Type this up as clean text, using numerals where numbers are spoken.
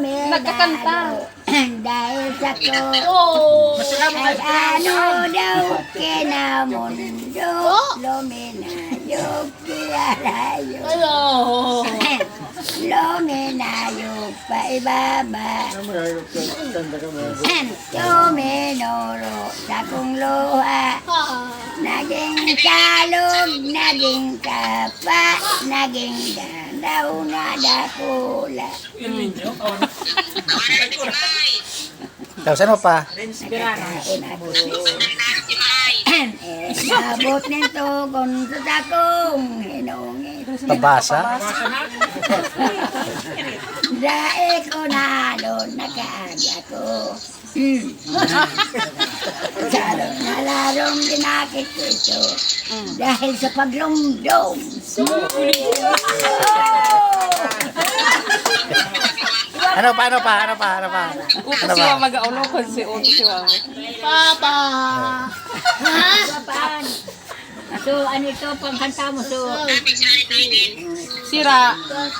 Nagkakanta. Dahil sa ko Oh. ay ano daw kinamundo. Luminayog kilalayo. Ano? Luminayog pa ibaba. Tuminuro sa kong luha. Naging kalog, naging kapa, naging danaw na dakula. Tapos ano pa? Nagkakain ako. Sabot nito kung sa takong hinungit. Pabasa? Dahil ko na doon nakaagya ko. Na larong dinakit ko ito. Dahil sa paglumdong. Ano pa? Ano pa? Upo si Mama mag-aulo ko si Upo si Mama. Papa! Paan? So, ano ito, pangkanta mo, so? Sira.